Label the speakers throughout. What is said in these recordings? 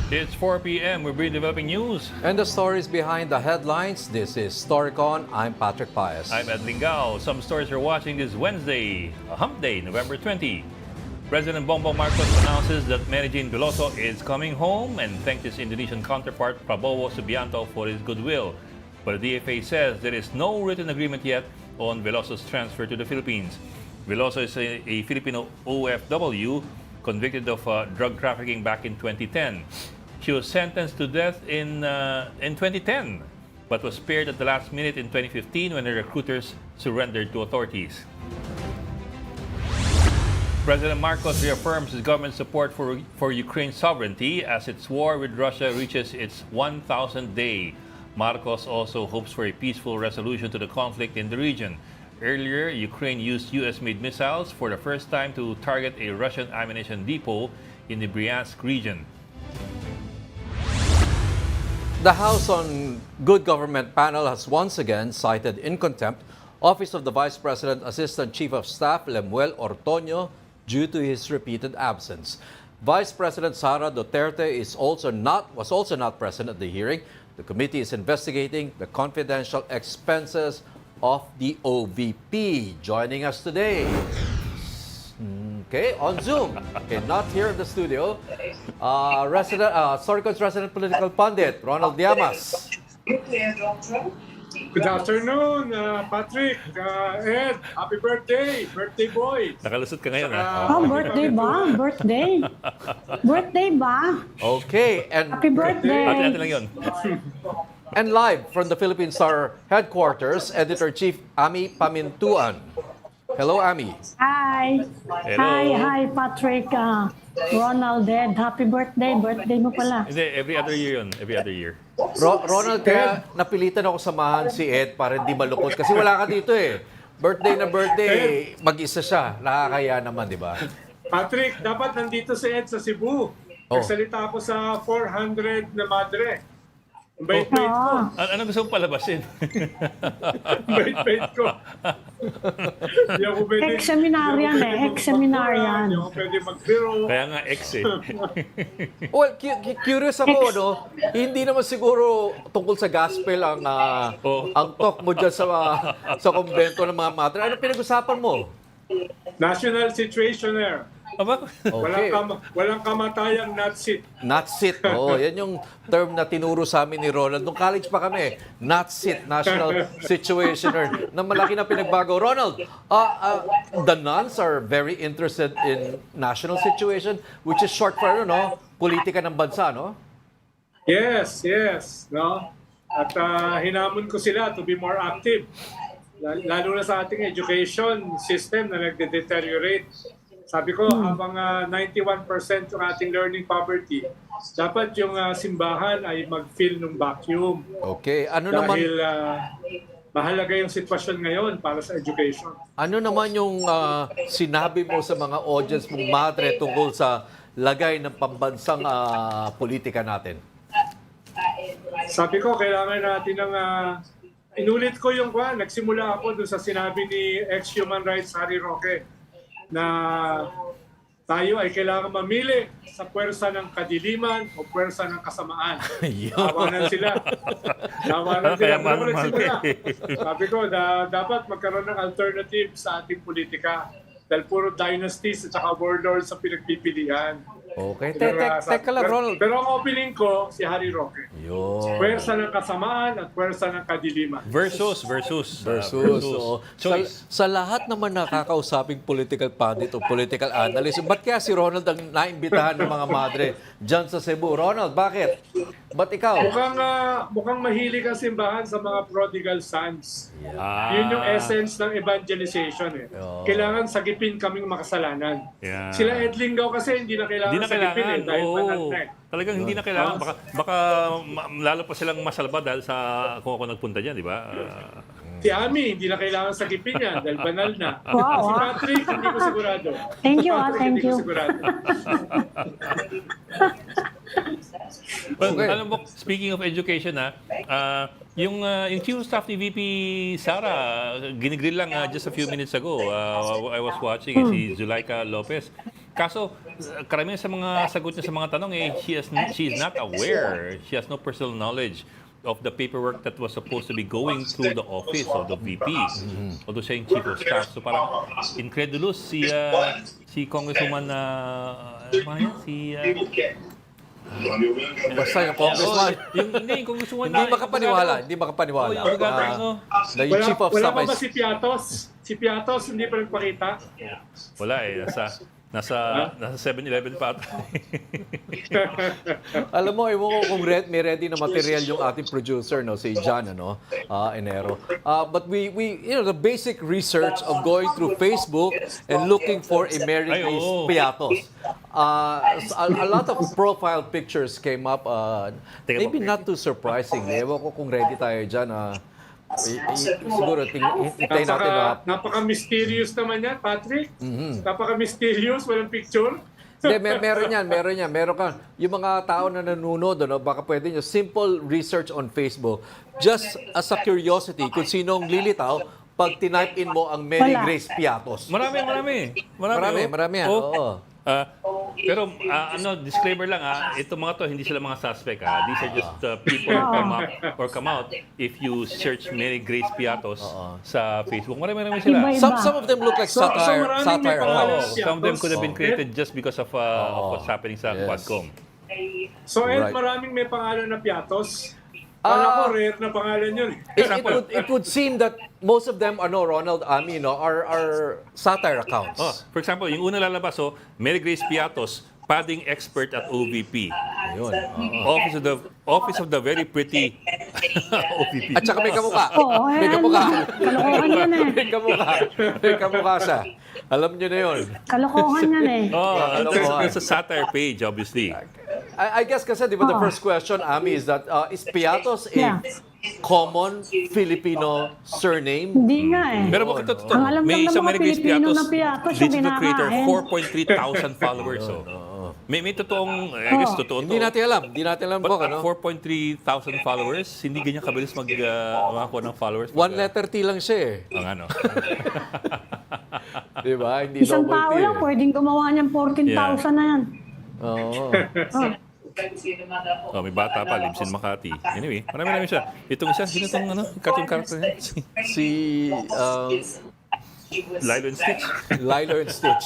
Speaker 1: It's 4 p.m. We bring developing news.
Speaker 2: And the stories behind the headlines. This is Storycon. I'm Patrick Paez.
Speaker 1: I'm Ed Lingao. Some stories you're watching this Wednesday, a hump day, November 20. President Bongbong Marcos announces that Jane Veloso is coming home and thanked his Indonesian counterpart Prabowo Subianto for his goodwill. But the DFA says there is no written agreement yet on Veloso's transfer to the Philippines. Veloso is a Filipino OFW convicted of drug trafficking back in 2010. She was sentenced to death in 2010, but was spared at the last minute in 2015 when her recruiters surrendered to authorities. President Marcos reaffirms his government's support for Ukraine's sovereignty as its war with Russia reaches its 1,000th day. Marcos also hopes for a peaceful resolution to the conflict in the region. Earlier, Ukraine used US-made missiles for the first time to target a Russian ammunition depot in the Bryansk region.
Speaker 2: The House on Good Government panel has once again cited in contempt Office of the Vice President Assistant Chief of Staff Lemuel Ortoño due to his repeated absence. Vice President Sara Duterte was also not present at the hearing. The committee is investigating the confidential expenses of the OVP. Joining us today, on Zoom, not here in the studio, Storycon's resident political pundit, Ronald Llamas.
Speaker 3: Good afternoon, Patrick, Ed, happy birthday boy.
Speaker 1: Nakalusot ka ngayon,
Speaker 4: Birthday ba? Birthday? Birthday ba?
Speaker 2: Okay, and
Speaker 4: Happy birthday!
Speaker 1: Ate lang yun.
Speaker 2: And live from the Philippine Star headquarters, Editor-Chief Ami Pamintuan. Hello, Ami.
Speaker 4: Hi!
Speaker 1: Hello.
Speaker 4: Hi, Patrick, Ronald, Ed, happy birthday! Birthday mo pala.
Speaker 1: Hindi, every other year yun. Every other year.
Speaker 2: Ronald, kaya napilitan ako samahan si Ed para hindi malukot. Kasi wala ka dito eh. Birthday na birthday, mag-isa siya. Nakakaya naman, di ba?
Speaker 3: Patrick, dapat nandito si Ed sa Cebu. Nagsalita ako sa 400 na madre. Bait ko.
Speaker 1: Ano gusto mong palabasin?
Speaker 3: Bait ko.
Speaker 4: Ex-seminarian eh, ex-seminarian.
Speaker 3: Hindi ako pwede magbiro.
Speaker 1: Kaya nga ex eh.
Speaker 2: Well, curious ako, no? Hindi naman siguro tungkol sa gospel ang talk mo dyan sa kumbento ng mga madre. Ano pinag-usapan mo?
Speaker 3: National situationer.
Speaker 1: Aba?
Speaker 2: Okay.
Speaker 3: Walang kamatayang not sit.
Speaker 2: Not sit. Yan yung term na tinuro sa amin ni Ronald. Nung college pa kami, not sit, national situationer. Na malaki na pinagbago. Ronald, the nuns are very interested in national situation, which is short for politika ng bansa, no?
Speaker 3: Yes. No? At hinamon ko sila to be more active. Lalo na sa ating education system na nagde-deteriorate. Sabi ko, habang 91% yung ating learning poverty, dapat yung simbahan ay mag-fill ng vacuum.
Speaker 2: Okay.
Speaker 3: Dahil mahalaga yung sitwasyon ngayon para sa education.
Speaker 2: Ano naman yung sinabi mo sa mga audience mong madre tungkol sa lagay ng pambansang politika natin?
Speaker 3: Sabi ko, kailangan natin ng... inulit ko yung nagsimula ako doon sa sinabi ni ex-Human Rights Harry Roque na tayo ay kailangan mamili sa puwersa ng kadiliman o puwersa ng kasamaan. Tawanan sila. Sabi ko, dapat magkaroon ng alternative sa ating politika. Dahil puro dynasties at saka warlords sa pinagpipilian.
Speaker 2: Okay. Teka lang, Ronald.
Speaker 3: Pero ang opening ko, si Harry Roque. Puwersa ng kasamaan at puwersa ng kadiliman.
Speaker 1: Versus.
Speaker 2: Sa lahat naman nakakausaping political pundit o political analyst, ba't kaya si Ronald ang naimbitahan ng mga madre dyan sa Cebu? Ronald, bakit? Ba't ikaw?
Speaker 3: Mukhang mahilig ang simbahan sa mga prodigal sons. Yun yung essence ng evangelization eh. Kailangan sagipin kaming makasalanan. Sila Ed Lingao kasi hindi na kailangan sagipin eh, dahil panatnek.
Speaker 1: Talagang hindi na kailangan. Baka lalo pa silang masalba dahil sa kung ako nagpunta dyan, di ba?
Speaker 3: Si Ami, hindi na kailangan sagipin yan dahil banal na. Si Patrick, hindi ko sigurado.
Speaker 4: Thank you,
Speaker 3: Patrick,
Speaker 4: thank
Speaker 3: hindi ko
Speaker 4: you.
Speaker 3: sigurado.
Speaker 1: Well,
Speaker 2: Okay.
Speaker 1: alam mo, speaking of education, yung Chief of Staff ni VP Sara, ginigrill lang just a few minutes ago. I was watching, si Zulaika Lopez. Kaso, karamihan sa mga sagot niya sa mga tanong, she is not aware. She has no personal knowledge of the paperwork that was supposed to be going through the office of the VP. Although siya yung Chief of Staff. So parang incredulous si Congresswoman
Speaker 2: Basta yung congressman.
Speaker 1: Yung Congresswoman
Speaker 2: Hindi makapaniwala.
Speaker 1: yung abogado, no?
Speaker 2: Na yung chief of
Speaker 3: Wala
Speaker 2: staff
Speaker 3: pa ba
Speaker 2: is...
Speaker 3: si Piatos? Si Piatos hindi pa nagpakita?
Speaker 1: Wala nasa 7-Eleven pa ata.
Speaker 2: Alam mo, ewan ko kung may ready na material yung ating producer, no, si John, Enero. But we the basic research of going through Facebook and looking for a Mary
Speaker 1: Ay,
Speaker 2: Grace
Speaker 1: oo.
Speaker 2: Piatos. A lot of profile pictures came up.
Speaker 1: Teka
Speaker 2: Maybe
Speaker 1: po.
Speaker 2: not too surprising. Ewan ko kung ready tayo dyan. Siguro, hintayin natin na.
Speaker 3: Napaka-mysterious naman yan, Patrick. Napaka-mysterious, walang picture.
Speaker 2: Hindi, meron yan. Meron ka. Yung mga tao na nanonood, baka pwede nyo, simple research on Facebook, just as a curiosity, kung sinong lilitaw, pag tinype in mo ang Mary
Speaker 4: Wala.
Speaker 2: Grace Piatos.
Speaker 1: Marami.
Speaker 2: Marami yan, oo.
Speaker 1: Pero disclaimer lang itong mga to hindi sila mga suspect These are just people who come out if you search Mary Grace Piatos sa Facebook. Marami sila.
Speaker 4: Iba-iba.
Speaker 2: Some of them look like satire
Speaker 3: maraming may pangalan.
Speaker 2: accounts.
Speaker 1: Some of them could have been created just because of what's happening sa
Speaker 2: Yes.
Speaker 1: Quadcom.
Speaker 3: So,
Speaker 2: Right.
Speaker 3: maraming may pangalan na Piatos. Kala ko, rare na pangalan yun.
Speaker 2: It would seem that most of them, Ronald, are satire accounts.
Speaker 1: For example, yung una lalabas, Mary Grace Piatos, padding expert at OVP.
Speaker 2: Ayun.
Speaker 1: Office of the very pretty OVP.
Speaker 2: At saka may kamukha.
Speaker 4: Oo,
Speaker 2: May
Speaker 4: ayan.
Speaker 2: kamukha.
Speaker 4: Kalokohan yan eh.
Speaker 2: May kamukha siya. Alam niyo na yun.
Speaker 4: Kalokohan yan eh.
Speaker 1: It's a satire page, obviously.
Speaker 2: I guess kasi, di ba, the first question, Ami, is that, is Piatos a
Speaker 4: Yeah.
Speaker 2: common Filipino surname?
Speaker 4: Hindi nga eh.
Speaker 1: Pero bakit ito?
Speaker 4: Ang alam
Speaker 1: May
Speaker 4: lang ng
Speaker 1: isang
Speaker 4: mga
Speaker 1: Mary Grace
Speaker 4: Pilipino
Speaker 1: Piatos,
Speaker 4: na Piatos yung
Speaker 1: digital creator,
Speaker 4: kinakain.
Speaker 1: 4,300 followers. May totoong, I guess, totoo
Speaker 2: Hindi
Speaker 1: to.
Speaker 2: natin alam. Hindi natin alam
Speaker 1: But
Speaker 2: po, ano?
Speaker 1: 4,300 followers, hindi ganyan kabilis makakuha ng followers.
Speaker 2: One letter T lang siya eh.
Speaker 1: Ang ano.
Speaker 2: Di ba? Hindi
Speaker 4: Isang
Speaker 2: double
Speaker 4: tao
Speaker 2: T
Speaker 4: lang,
Speaker 2: eh.
Speaker 4: pwedeng gumawa niyang 14,000 na yan.
Speaker 2: Oo.
Speaker 1: May bata pa, lives in Makati. Anyway, marami siya. Itong isa, sino itong cartoon character niya?
Speaker 2: Si
Speaker 1: Lilo and Stitch.
Speaker 2: Lilo and Stitch.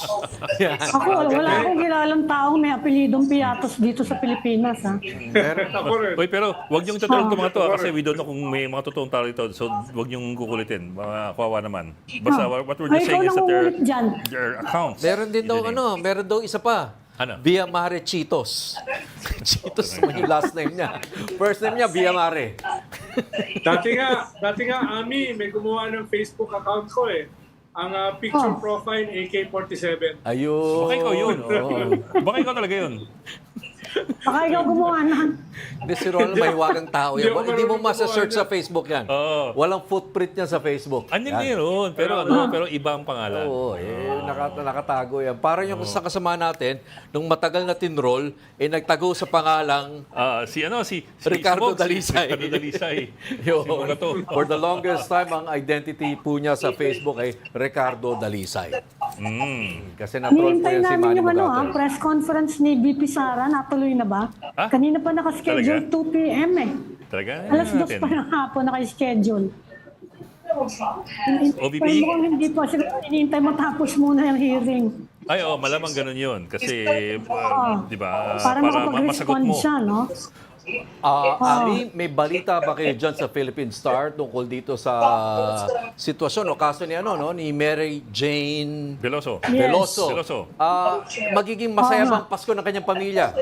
Speaker 2: Yan.
Speaker 4: Ako, wala akong kilalang taong may apelidong Piatos dito sa Pilipinas.
Speaker 3: Ako rin.
Speaker 1: Oy, pero wag niyong tatanong itong mga to kasi we don't know kung may mga totoong tao dito. So, wag niyong kukulitin. Mga kawawa naman. Basta what we're
Speaker 4: Ay,
Speaker 1: just
Speaker 4: ikaw
Speaker 1: saying is that
Speaker 4: nangungulit dyan.
Speaker 1: their accounts.
Speaker 2: Meron din daw, meron daw isa pa.
Speaker 1: Ano?
Speaker 2: Via Mare Cheetos. Cheetos naman yung last name niya. First name niya, Via Mare.
Speaker 3: Dati nga, Ami, may gumawa ng Facebook account ko eh. Ang picture profile, AK-47.
Speaker 2: Ayun.
Speaker 1: Baka ikaw yun.
Speaker 2: Oo.
Speaker 1: Baka ikaw talaga yun.
Speaker 4: Baka ikaw gumawa na.
Speaker 2: Hindi, si Ronald mahiwagang tao yan.
Speaker 3: Hindi ako
Speaker 2: Hindi mo
Speaker 3: marunong
Speaker 2: masa-search
Speaker 3: gumawa
Speaker 2: sa Facebook yan.
Speaker 1: Oo.
Speaker 2: Walang footprint niya sa Facebook.
Speaker 1: Andyan
Speaker 2: Yan.
Speaker 1: meron. Pero pero iba ang pangalan.
Speaker 2: Oo, nakatago yan. Parang yung sa kasama natin, nung matagal na tinroll, nagtago sa pangalang
Speaker 1: Si
Speaker 2: Ricardo
Speaker 1: Smogs.
Speaker 2: Dalisay.
Speaker 1: Ricardo Dalisay.
Speaker 2: Yun.
Speaker 1: Sino ba to?
Speaker 2: For the longest time, ang identity po niya sa Facebook ay Ricardo Dalisay. Kasi na-troll po
Speaker 4: Hinihintay
Speaker 2: yan si
Speaker 4: namin
Speaker 2: Manny
Speaker 4: yung
Speaker 2: Magatel.
Speaker 4: press conference ni VP Sara. Natuloy na ba? Kanina pa nakaschedule
Speaker 1: Talaga?
Speaker 4: 2 p.m. eh.
Speaker 1: Talaga?
Speaker 4: Alas 2
Speaker 1: natin.
Speaker 4: pa ng hapon naka-schedule.
Speaker 1: OVP?
Speaker 4: Pero mukhang hindi pa sila hinihintay matapos muna yung hearing.
Speaker 1: Ay, malamang ganun yun. Kasi, di ba,
Speaker 4: Para
Speaker 1: masagot
Speaker 4: makapag-respond
Speaker 1: mo.
Speaker 4: siya, no?
Speaker 2: Ali, may balita ba kayo dyan sa Philippine Star tungkol dito sa sitwasyon o kaso ni ni Mary Jane
Speaker 1: Veloso.
Speaker 4: Yes.
Speaker 2: Veloso. Magiging masaya bang Pasko ng kanyang pamilya?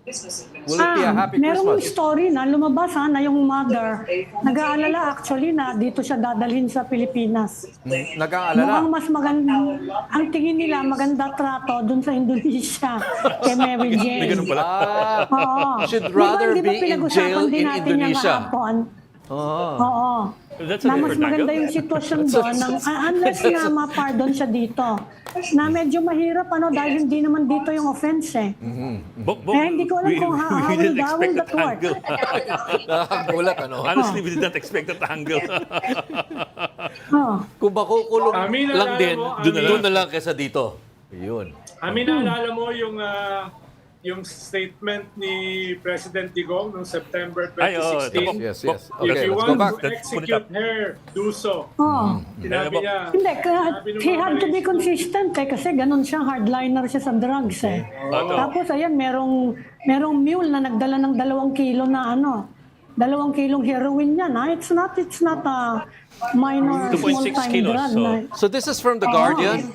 Speaker 2: Will it be a happy
Speaker 4: merong
Speaker 2: Christmas?
Speaker 4: story na lumabas na yung mother. Nag-aalala actually na dito siya dadalhin sa Pilipinas. Mukhang
Speaker 2: Nag-aalala.
Speaker 4: mas maganda, ang tingin nila maganda trato dun sa Indonesia kay Mary Jane.
Speaker 1: May ganun pala.
Speaker 4: Oo.
Speaker 2: Should
Speaker 4: Di ba,
Speaker 2: rather
Speaker 4: di ba
Speaker 2: be in
Speaker 4: pinag-usapan
Speaker 2: jail
Speaker 4: din
Speaker 2: in
Speaker 4: natin yung
Speaker 2: Indonesia.
Speaker 4: kahapon? Oo.
Speaker 1: That's a
Speaker 4: Na mas
Speaker 1: different
Speaker 4: maganda
Speaker 1: angle.
Speaker 4: yung sitwasyon doon, unless nga ma-pardon siya dito. Na medyo mahirap dahil hindi naman dito yung offense eh. Hindi ko alam kung how will
Speaker 1: didn't
Speaker 4: that
Speaker 1: expect that
Speaker 4: work.
Speaker 1: angle.
Speaker 2: Nakakagulat, ano?
Speaker 1: Honestly, we did not expect that angle.
Speaker 2: Kung makukulong
Speaker 3: Amin,
Speaker 2: lang
Speaker 3: naalala
Speaker 2: din,
Speaker 3: mo,
Speaker 2: doon na lang kaysa dito. Yun.
Speaker 3: Amin, naalala mo yung statement ni President Digong noong September 2016?
Speaker 2: Yes.
Speaker 3: If
Speaker 2: Okay,
Speaker 3: you
Speaker 2: let's go
Speaker 3: want
Speaker 2: back.
Speaker 3: to execute her, do so. Sinabi niya.
Speaker 4: Hindi,
Speaker 3: sabi nung
Speaker 4: he
Speaker 3: mga
Speaker 4: had to be
Speaker 3: Malaysian,
Speaker 4: consistent kasi ganun siyang hardliner siya sa drugs eh. Tapos ayan, merong mule na nagdala ng 2 kilo na 2 kilong heroin yan. It's not a minor
Speaker 1: 2.6
Speaker 4: small-time
Speaker 1: kilos,
Speaker 4: drug.
Speaker 1: so-
Speaker 2: So this is from The Guardian.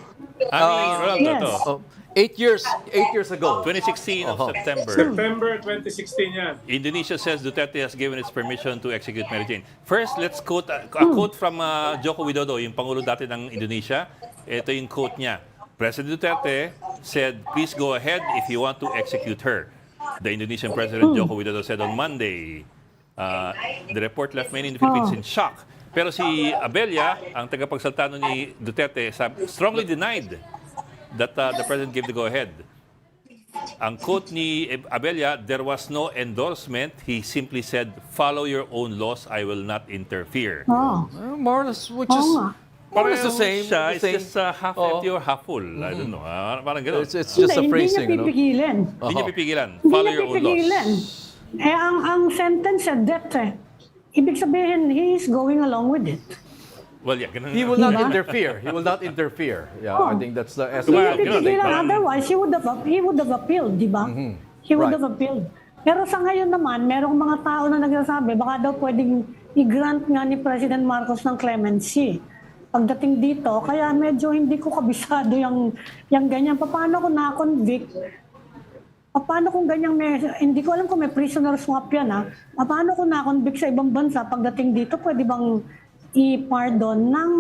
Speaker 1: Ronaldo,
Speaker 4: Yes.
Speaker 1: to.
Speaker 2: 8 years ago.
Speaker 1: 2016 of September.
Speaker 3: September 2016 yan.
Speaker 1: Indonesia says Duterte has given its permission to execute Mary Jane. First, let's quote a quote from Joko Widodo, yung Pangulo dati ng Indonesia. Ito yung quote niya. President Duterte said, please go ahead if you want to execute her. The Indonesian President Joko Widodo said on Monday. The report left many in the Philippines in shock. Pero si Abella, ang tagapagsalita ni Duterte, strongly denied that the President gave the go-ahead. Ang quote ni Abella, there was no endorsement. He simply said, follow your own laws, I will not interfere.
Speaker 2: More or less, which
Speaker 4: Oo
Speaker 2: is
Speaker 4: nga.
Speaker 2: more or less the same.
Speaker 1: Siya, it's
Speaker 2: the same.
Speaker 1: just half empty or half full. I don't know. Parang gano'n.
Speaker 2: It's just a
Speaker 4: Hindi
Speaker 2: phrasing,
Speaker 4: niya
Speaker 2: no?
Speaker 4: pipigilan.
Speaker 1: Hindi niya pipigilan.
Speaker 4: Hindi
Speaker 1: Follow
Speaker 4: niya
Speaker 1: your own
Speaker 4: pipigilan.
Speaker 1: laws.
Speaker 4: Ang sentence death eh. Ibig sabihin, he is going along with it.
Speaker 1: Well, yeah, ganun.
Speaker 2: He will not interfere. He will not interfere. Yeah, I think that's the essence
Speaker 4: Hindi
Speaker 2: of
Speaker 4: niya
Speaker 2: the
Speaker 4: pipigilan.
Speaker 2: statement.
Speaker 4: Otherwise, he would have appealed, di ba? He would
Speaker 2: Right.
Speaker 4: have appealed. Pero sa ngayon naman, merong mga tao na nagsasabi, baka daw pwedeng i-grant nga ni President Marcos ng clemency. Pagdating dito, kaya medyo hindi ko kabisado yung ganyan. Paano ko na-convict? Paano kung ganyang hindi ko alam kung may prisoner swap yan ha. Paano ko na-convict sa ibang bansa pagdating dito, pwede bang i-pardon ng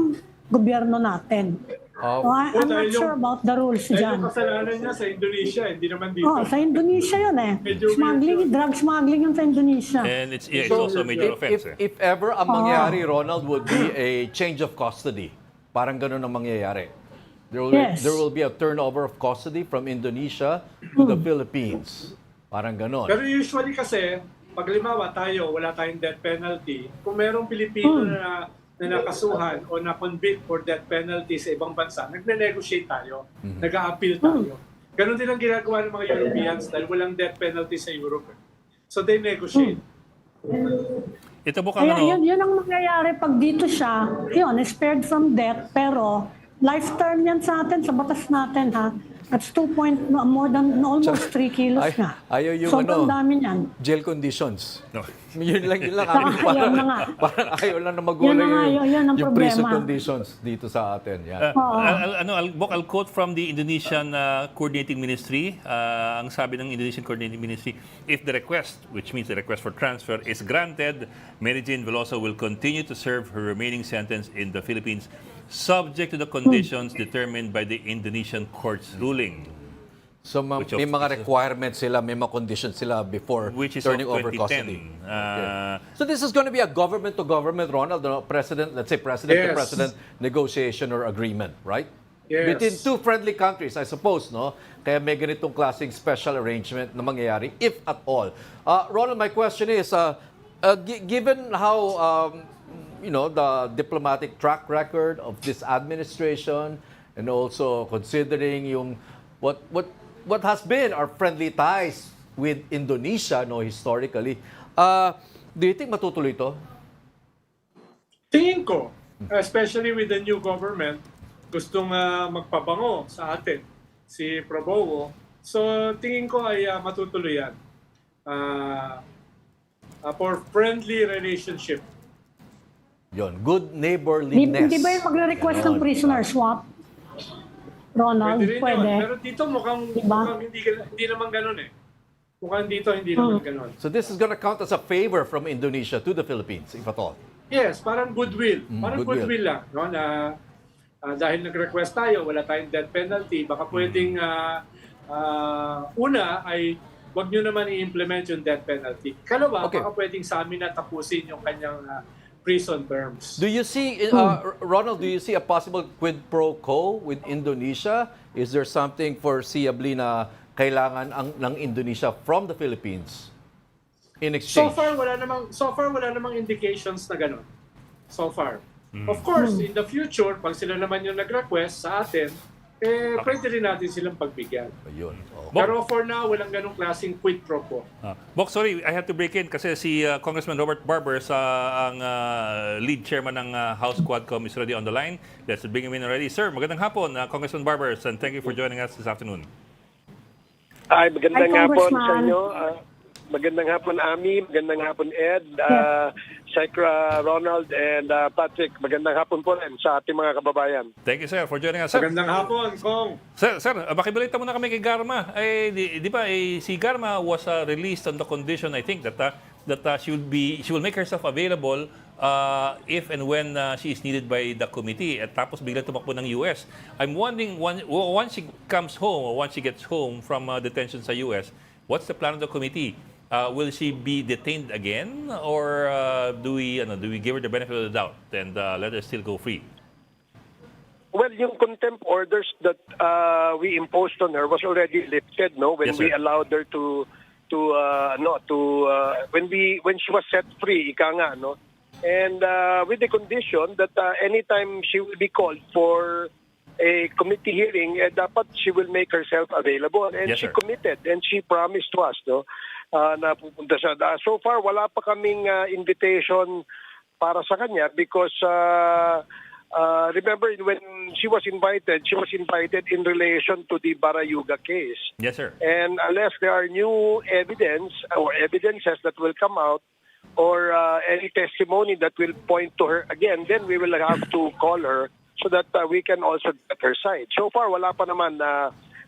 Speaker 4: gobyerno natin? So, I'm not sure about the rules
Speaker 3: Dahil
Speaker 4: dyan.
Speaker 3: yung kasalanan niya sa Indonesia, hindi naman dito.
Speaker 4: Sa Indonesia yun eh.
Speaker 3: Medyo weird
Speaker 4: Smuggling,
Speaker 3: yun.
Speaker 4: drug smuggling yun sa Indonesia.
Speaker 1: And it's also a major offense.
Speaker 2: If ever ang mangyari, Ronald, would be a change of custody. Parang ganun ang mangyayari.
Speaker 4: Yes.
Speaker 2: There will be a turnover of custody from Indonesia to the Philippines. Parang ganun.
Speaker 3: Pero usually kasi, pag limawa tayo, wala tayong death penalty, kung merong Pilipino na nakasuhan o na-convict for death penalty sa ibang bansa, nagne-negotiate tayo, nag-a-appeal tayo. Ganon din ang ginagawa ng mga Europeans dahil walang death penalty sa Europe. So they negotiate.
Speaker 1: Ito mukhang
Speaker 4: Kaya yun ang mangyayari pag dito siya, yun, spared from death, pero life term yan sa atin, sa batas natin ha. That's more than almost 3 kilos na.
Speaker 2: Ayaw yung
Speaker 4: Sobrang dami niyan.
Speaker 2: jail conditions.
Speaker 1: No.
Speaker 2: Yun lang.
Speaker 4: Ayaw na nga.
Speaker 2: Parang ayaw lang na magulang
Speaker 4: Yan na nga, yun ang
Speaker 2: yung prison
Speaker 4: problema.
Speaker 2: conditions dito sa atin. Yan.
Speaker 1: I'll quote from the Indonesian Coordinating Ministry. Ang sabi ng Indonesian Coordinating Ministry, if the request, which means the request for transfer, is granted, Mary Jane Veloso will continue to serve her remaining sentence in the Philippines subject to the conditions determined by the Indonesian court's ruling.
Speaker 2: So may mga requirements sila, may mga conditions sila before
Speaker 1: Which is
Speaker 2: turning
Speaker 1: of
Speaker 2: over
Speaker 1: 2010.
Speaker 2: custody. So this is going to be a government-to-government, Ronald, let's say president-to-president negotiation or agreement, right?
Speaker 3: Yes.
Speaker 2: Between two friendly countries, I suppose, no? Kaya may ganitong klaseng special arrangement na mangyayari, if at all. Ronald, my question is, given how the diplomatic track record of this administration, and also considering yung what has been our friendly ties with Indonesia, historically, do you think matutuloy ito?
Speaker 3: Tingin ko, especially with the new government, gustong magpabango sa atin, si Prabowo. So tingin ko ay matutuloy yan. For friendly relationship.
Speaker 2: Yon, good neighborliness.
Speaker 4: Hindi ba yung magre-request ng prisoner swap? Ronald,
Speaker 3: Pwede rin yun.
Speaker 4: pwede.
Speaker 3: Pero dito mukhang hindi naman ganun eh. Mukhang dito hindi naman ganun.
Speaker 2: So this is gonna count as a favor from Indonesia to the Philippines, if at all.
Speaker 3: Yes, parang goodwill. Parang
Speaker 2: goodwill.
Speaker 3: goodwill lang. No? Na, dahil nag-request tayo, wala tayong death penalty, baka pwedeng una ay wag nyo naman i-implement yung death penalty. Kalawa,
Speaker 2: Okay.
Speaker 3: baka pwedeng sa amin na tapusin yung kanyang prison terms.
Speaker 2: Do you see, Ronald, do you see a possible quid pro quo with Indonesia? Is there something foreseeably na kailangan ng Indonesia from the Philippines in
Speaker 3: So
Speaker 2: exchange?
Speaker 3: far wala namang indications na gano'n. So far. Of course, in the future, pag sila naman yung nag-request sa atin, pwede rin natin silang pagbigyan.
Speaker 2: Ayun.
Speaker 3: Pero for now, walang ganong klaseng quid pro quo.
Speaker 1: Bok, sorry, I have to break in kasi si Congressman Robert Barbers, ang lead chairman ng House Quadcom, is already on the line. Let's bring him in already. Sir, magandang hapon, Congressman Barbers, and thank you for joining us this afternoon.
Speaker 5: Ay, magandang
Speaker 4: Hi,
Speaker 5: hapon sa
Speaker 4: Congressman.
Speaker 5: inyo. Magandang hapon, Ami. Magandang hapon, Ed. Secra, Ronald, and Patrick. Magandang hapon po rin sa ating mga kababayan.
Speaker 1: Thank you, sir, for joining us. Sir,
Speaker 3: Magandang hapon, Kong.
Speaker 1: sir, makibalita muna kami kay Garma. Di ba, si Garma was released on the condition, I think, that she will make herself available if and when she is needed by the committee. At tapos bigla tumakbo ng US. I'm wondering, once she comes home, or once she gets home from detention sa US, what's the plan of the committee? Will she be detained again, or do we give her the benefit of the doubt and let her still go free?
Speaker 5: Well, yung contempt orders that we imposed on her was already lifted, no? When
Speaker 1: Yes, sir.
Speaker 5: we allowed her when she was set free, ika nga, no? And with the condition that anytime she will be called for a committee hearing, dapat she will make herself available. And
Speaker 1: Yes,
Speaker 5: she
Speaker 1: sir.
Speaker 5: committed, and she promised to us, no? Na pupunta siya. So far, wala pa kaming invitation para sa kanya because remember when she was invited in relation to the Barayuga case.
Speaker 1: Yes, sir.
Speaker 5: And unless there are new evidence or evidences that will come out or any testimony that will point to her again, then we will have to call her so that we can also get her side. So far, wala pa naman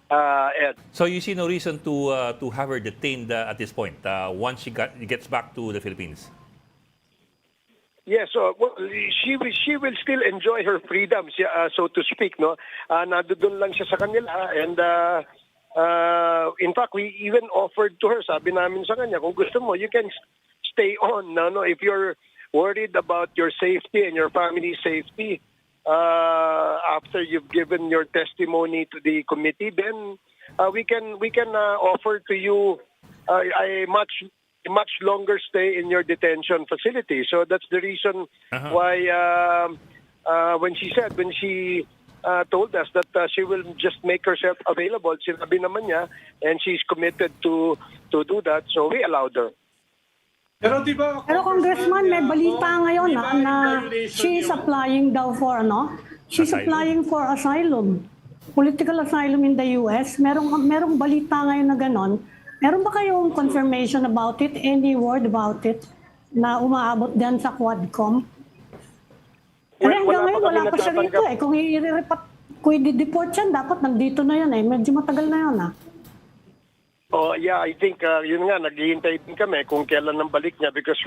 Speaker 5: Ed.
Speaker 1: So you see no reason to have her detained at this point once she gets back to the Philippines?
Speaker 5: Yes, well, she will still enjoy her freedom, so to speak, no. Nandoon lang siya sa kanila, and in fact, we even offered to her. Sabi namin sa kanya, kung gusto mo, you can stay on. No, if you're worried about your safety and your family's safety, after you've given your testimony to the committee, then we can offer to you a much longer stay in your detention facility. So that's the reason why when she told us that she will just make herself available, sinabi naman niya, and she's committed to do that, so we allowed her.
Speaker 3: Pero di ba,
Speaker 4: Congressman, may balita ngayon
Speaker 3: di ba
Speaker 4: na
Speaker 3: violation
Speaker 4: she's
Speaker 3: yun?
Speaker 4: applying daw for She's
Speaker 1: Asylum.
Speaker 4: applying for asylum. Political asylum in the US. Merong balita ngayon na ganon. Meron ba kayong confirmation about it? Any word about it? Na umaabot din sa Quadcom? Pero hanggang ngayon, wala pa siya rito eh. Kung i-deport yan, dapat nandito na yan eh. Medyo matagal na yan ah.
Speaker 5: Oh, yeah, I think yun nga, naghihintay din kami kung kailan ang balik niya because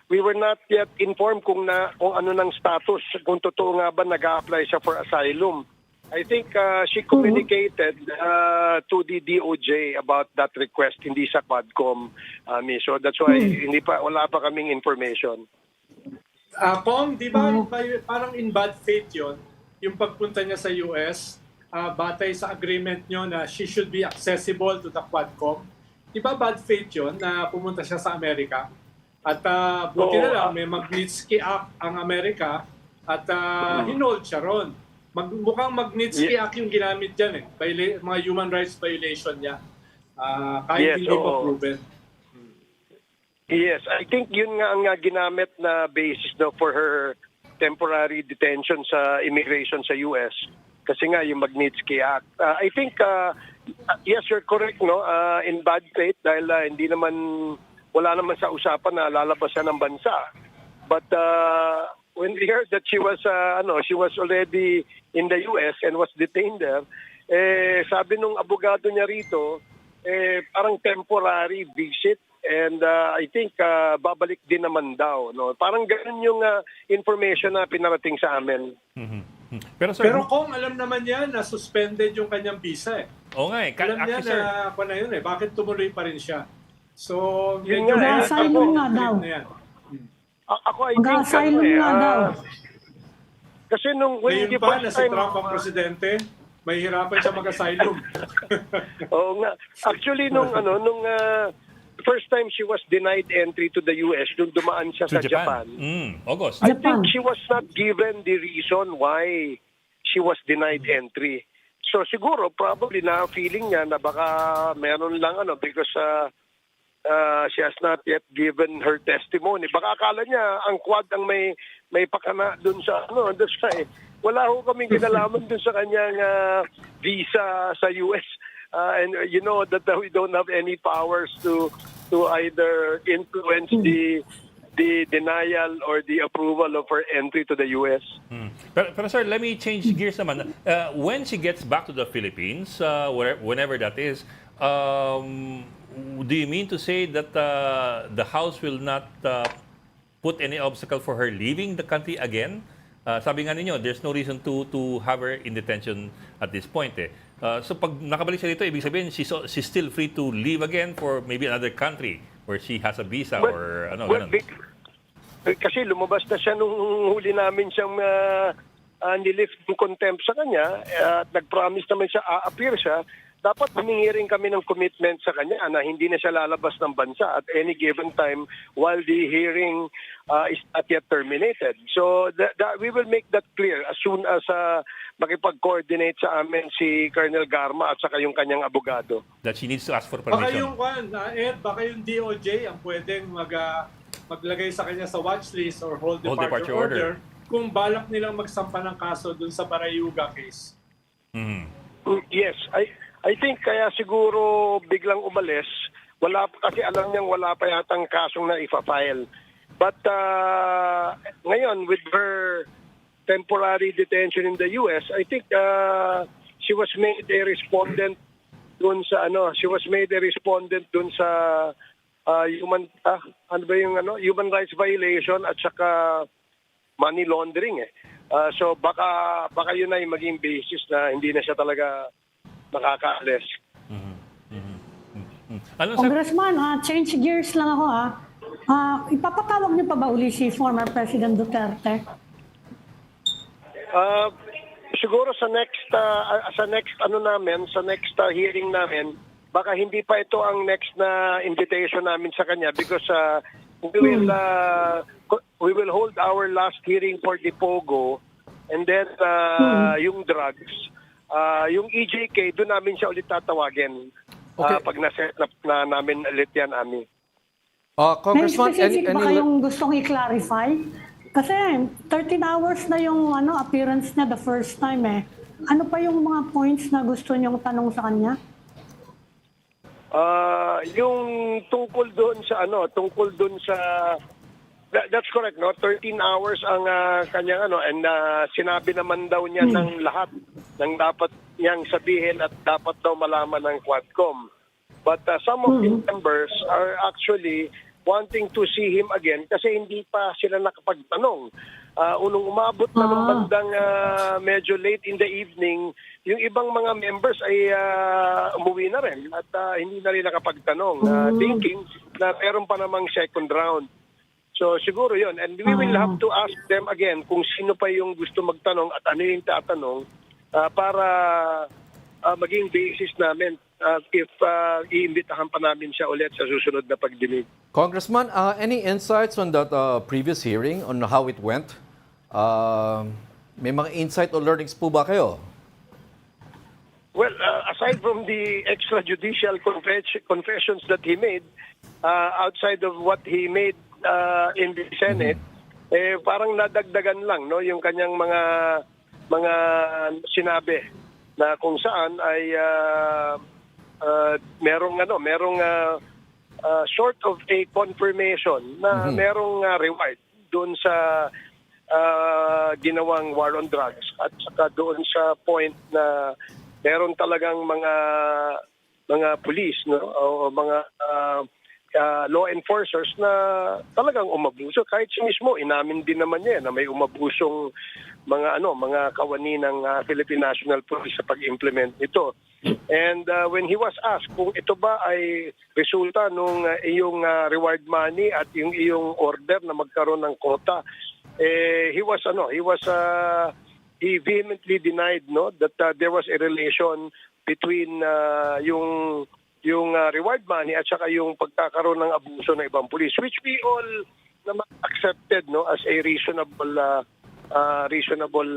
Speaker 5: we were not yet informed kung ano ng status, kung totoo nga ba nag-a-apply siya for asylum. I think she communicated to the DOJ about that request, hindi sa Quadcom. So that's why wala pa kaming information.
Speaker 3: Kong, di ba parang in bad faith yun, yung pagpunta niya sa US, batay sa agreement nyo na she should be accessible to the Quadcom. Di ba bad faith yun na pumunta siya sa Amerika? At buti na lang, may Magnitsky Act ang Amerika at hinold siya ron. Mukhang Magnitsky Act yung ginamit dyan eh. Mga human rights violation niya. Kahit hindi pa proven.
Speaker 5: Yes, I think yun nga ang ginamit na basis for her temporary detention sa immigration sa US. Kasi nga yung Magnitsky Act. I think, yes, you're correct, no? In bad faith dahil wala naman sa usapan na lalabas siya ng bansa. But when we heard that she was already in the US and was detained there, sabi nung abogado niya rito, parang temporary visit and I think babalik din naman daw, no? Parang ganun yung information na pinarating sa amin.
Speaker 1: Pero, sir,
Speaker 3: Pero kung alam naman yan na suspended yung kanyang visa eh.
Speaker 1: Oo nga eh.
Speaker 3: Alam niya
Speaker 1: Actually, sir,
Speaker 3: na pa na yun eh. Bakit tumuloy pa rin siya? So,
Speaker 5: Yun
Speaker 3: medyo
Speaker 5: nga eh.
Speaker 4: Mag-asylum nga daw.
Speaker 3: na yan.
Speaker 5: Ako, I think,
Speaker 4: Mag-asylum nga daw.
Speaker 5: kasi nung, when
Speaker 3: Ngayon
Speaker 5: the
Speaker 3: pa na
Speaker 5: first
Speaker 3: si
Speaker 5: time,
Speaker 3: Trump ang presidente, mahihirapan siya mag-asylum.
Speaker 5: oo nga. Actually, nung first time she was denied entry to the US, nung dumaan siya
Speaker 1: to
Speaker 5: sa Japan.
Speaker 1: August.
Speaker 5: I
Speaker 4: Japan.
Speaker 5: think she was not given the reason why she was denied entry. So siguro, probably na feeling niya na baka meron lang because she has not yet given her testimony. Baka akala niya ang Quad ang may pakana dun sa dun sa wala ho kaming kinalaman dun sa kanyang visa sa US. And you know that we don't have any powers to either influence the denial or the approval of her entry to the US.
Speaker 1: Pero sir, let me change gears naman. When she gets back to the Philippines, whenever that is, do you mean to say that the House will not put any obstacle for her leaving the country again? Sabi nga ninyo, there's no reason to have her in detention at this point. So pag nakabalik siya dito, ibig sabihin she's still free to leave again for maybe another country where she has a visa or ganun.
Speaker 5: Kasi lumabas na siya nung huli namin siyang nilift ng contempt sa kanya at nag-promise naman siya, a-appear siya. Dapat humingi rin kami ng commitment sa kanya na hindi na siya lalabas ng bansa at any given time while the hearing is not yet terminated. So we will make that clear as soon as makipag-coordinate sa amin si Colonel Garma at saka yung kanyang abogado.
Speaker 1: That she needs to ask for
Speaker 3: Baka
Speaker 1: permission.
Speaker 3: Ed, baka yung DOJ ang pwedeng maglagay sa kanya sa watchlist or hold departure order kung balak nilang magsampa ng kaso dun sa Barayuga case.
Speaker 5: Yes, I think kaya siguro biglang umalis. Kasi alam niyang wala pa yatang kasong na ifa-file. But ngayon with her temporary detention in the US, I think she was made a respondent dun sa human rights violation at saka money laundering so baka yun ay maging basis na hindi na siya talaga makakaalis.
Speaker 1: Ano sir?
Speaker 4: Congressman, change gears lang ako ipapatawag niyo pa ba uli si former President Duterte?
Speaker 5: Siguro sa next hearing namin, baka hindi pa ito ang next na invitation namin sa kanya because we will hold our last hearing for the Pogo and then yung drugs, yung EJK, doon namin siya ulit tatawagin. Pag na-set up na namin ulit yan, Ami.
Speaker 4: May
Speaker 2: Congressman,
Speaker 4: specific ba kayong gustong i-clarify? Kasi 13 hours na yung appearance niya the first time Ano pa yung mga points na gusto niyong tanong sa kanya?
Speaker 5: Yung tungkol doon sa that's correct, no? 13 hours ang kanyang and sinabi naman daw niya ng lahat ng dapat niyang sabihin at dapat daw malaman ng Quadcom. But some of the members are actually wanting to see him again kasi hindi pa sila nakapagtanong. Unong umabot na ng bandang medyo late in the evening, yung ibang mga members ay umuwi na rin at hindi na rin nakapagtanong, thinking na meron pa namang second round. So siguro yon, and we will have to ask them again kung sino pa yung gusto magtanong at ano yung tatanong para maging basis namin if iimbitahan pa namin siya ulit sa susunod na pagdinig.
Speaker 2: Congressman, any insights on that previous hearing on how it went? May mga insight or learnings po ba kayo?
Speaker 5: Well, aside from the extrajudicial confessions that he made, outside of what he made in the Senate, parang nadagdagan lang, no, yung kanyang mga sinabi na kung saan ay merong sort of a confirmation na merong reward doon sa ginawang war on drugs at saka doon sa point na meron talagang mga police, no, o mga law enforcers na talagang umabuso. Kahit siya mismo, inamin din naman niya na may umabusong mga kawani ng Philippine National Police sa pag-implement nito. And when he was asked kung ito ba ay resulta nung iyong reward money at yung iyong order na magkaroon ng quota, he vehemently denied that there was a relation between yung reward money at saka yung pagkakaroon ng abuso ng ibang pulis, which we all naman accepted as a reasonable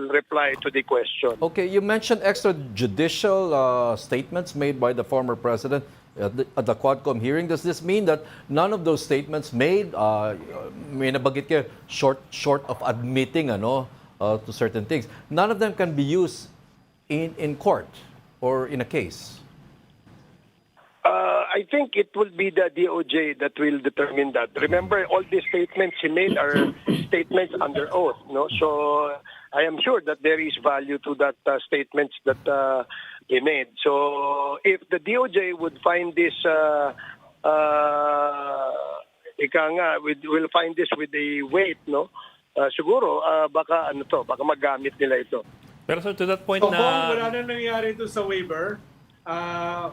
Speaker 5: reply to the question.
Speaker 2: Okay, you mentioned extrajudicial statements made by the former president at the Quadcom hearing. Does this mean that none of those statements made, may nabagit kayo, short of admitting to certain things, none of them can be used in court or in a case?
Speaker 5: I think it will be the DOJ that will determine that. Remember, all these statements he made are statements under oath. So I am sure that there is value to that statements that he made. So if the DOJ would find this, will find this with a weight, siguro baka magamit nila ito.
Speaker 1: Pero sir, to that point
Speaker 3: So,
Speaker 1: na...
Speaker 3: kung wala na nangyari doon sa waiver,